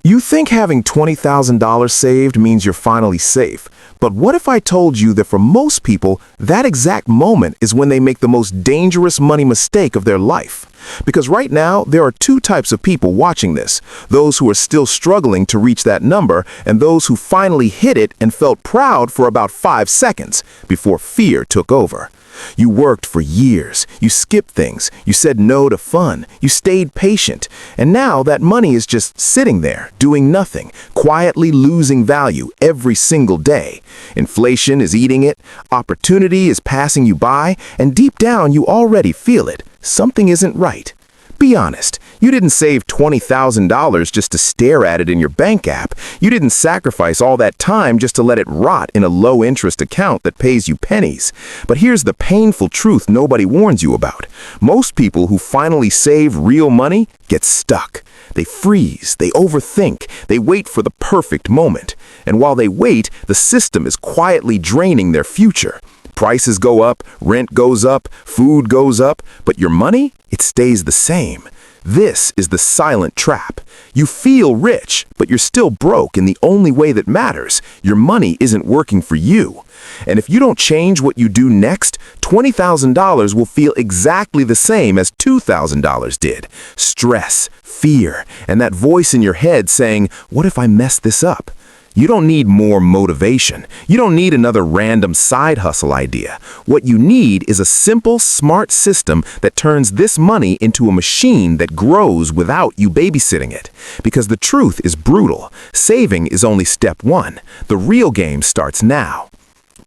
You think having $20,000 saved means you're finally safe, but what if I told you that for most people, that exact moment is when they make the most dangerous money mistake of their life? Because right now, there are two types of people watching this: those who are still struggling to reach that number, and those who finally hit it and felt proud for about 5 seconds before fear took over. You worked for years, you skipped things, you said no to fun, you stayed patient, and now that money is just sitting there, doing nothing, quietly losing value every single day. Inflation is eating it, opportunity is passing you by, and deep down you already feel it. Something isn't right. Be honest, you didn't save $20,000 just to stare at it in your bank app. You didn't sacrifice all that time just to let it rot in a low-interest account that pays you pennies. But here's the painful truth nobody warns you about. Most people who finally save real money get stuck. They freeze, they overthink, they wait for the perfect moment. And while they wait, the system is quietly draining their future. Prices go up, rent goes up, food goes up, but your money, it stays the same. This is the silent trap. You feel rich, but you're still broke in the only way that matters. Your money isn't working for you. And if you don't change what you do next, $20,000 will feel exactly the same as $2,000 did. Stress, fear, and that voice in your head saying, "What if I mess this up?" You don't need more motivation. You don't need another random side hustle idea. What you need is a simple, smart system that turns this money into a machine that grows without you babysitting it. Because the truth is brutal. Saving is only step one. The real game starts now.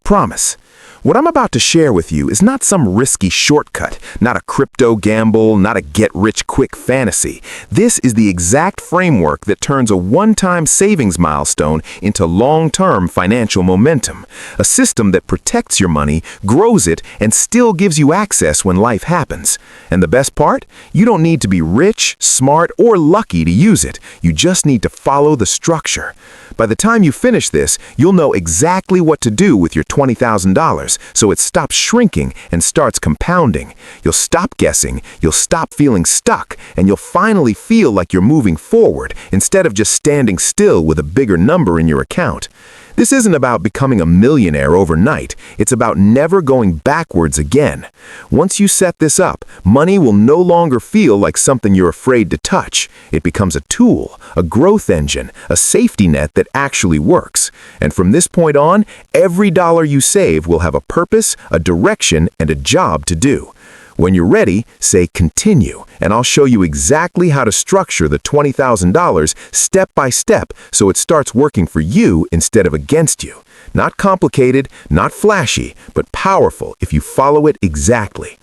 Promise. What I'm about to share with you is not some risky shortcut, not a crypto gamble, not a get-rich-quick fantasy. This is the exact framework that turns a one-time savings milestone into long-term financial momentum. A system that protects your money, grows it, and still gives you access when life happens. And the best part? You don't need to be rich, smart, or lucky to use it. You just need to follow the structure. By the time you finish this, you'll know exactly what to do with your $20,000, so it stops shrinking and starts compounding. You'll stop guessing, you'll stop feeling stuck, and you'll finally feel like you're moving forward instead of just standing still with a bigger number in your account. This isn't about becoming a millionaire overnight. It's about never going backwards again. Once you set this up, money will no longer feel like something you're afraid to touch. It becomes a tool, a growth engine, a safety net that actually works. And from this point on, every dollar you save will have a purpose, a direction, and a job to do. When you're ready, say continue, and I'll show you exactly how to structure the $20,000 step by step so it starts working for you instead of against you. Not complicated, not flashy, but powerful if you follow it exactly.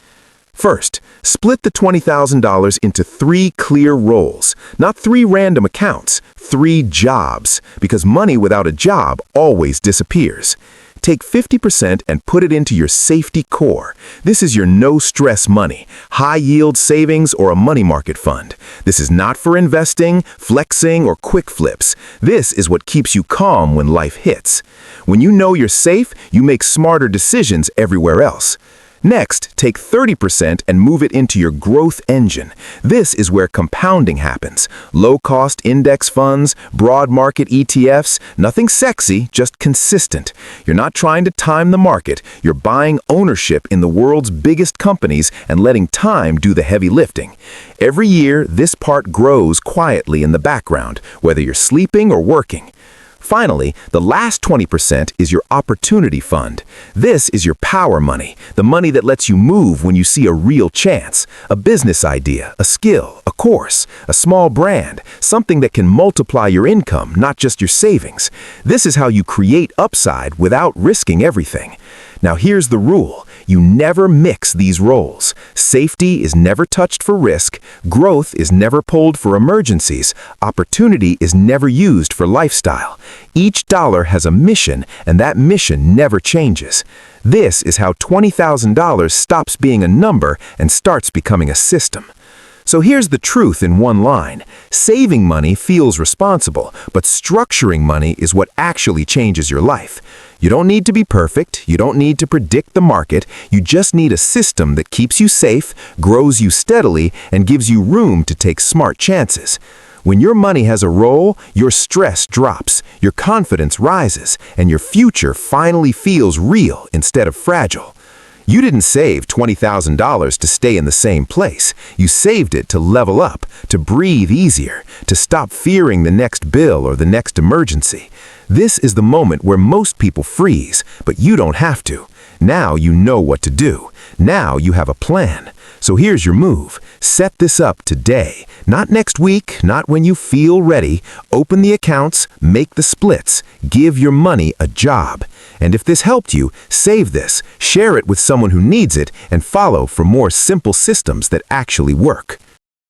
First, split the $20,000 into 3 clear roles, not 3 random accounts, 3 jobs, because money without a job always disappears. Take 50% and put it into your safety core. This is your no-stress money, high-yield savings, or a money market fund. This is not for investing, flexing, or quick flips. This is what keeps you calm when life hits. When you know you're safe, you make smarter decisions everywhere else. Next, take 30% and move it into your growth engine. This is where compounding happens. Low-cost index funds, broad market ETFs, nothing sexy, just consistent. You're not trying to time the market. You're buying ownership in the world's biggest companies and letting time do the heavy lifting. Every year, this part grows quietly in the background, whether you're sleeping or working. Finally, the last 20% is your opportunity fund. This is your power money, the money that lets you move when you see a real chance, a business idea, a skill, a course, a small brand, something that can multiply your income, not just your savings. This is how you create upside without risking everything. Now here's the rule. You never mix these roles. Safety is never touched for risk, growth is never pulled for emergencies, opportunity is never used for lifestyle. Each dollar has a mission, and that mission never changes. This is how $20,000 stops being a number and starts becoming a system. So here's the truth in one line. Saving money feels responsible, but structuring money is what actually changes your life. You don't need to be perfect, you don't need to predict the market, you just need a system that keeps you safe, grows you steadily, and gives you room to take smart chances. When your money has a role, your stress drops, your confidence rises, and your future finally feels real instead of fragile. You didn't save $20,000 to stay in the same place. You saved it to level up, to breathe easier, to stop fearing the next bill or the next emergency. This is the moment where most people freeze, but you don't have to. Now you know what to do. Now you have a plan. So here's your move. Set this up today. Not next week, not when you feel ready. Open the accounts, make the splits, give your money a job. And if this helped you, save this, share it with someone who needs it, and follow for more simple systems that actually work.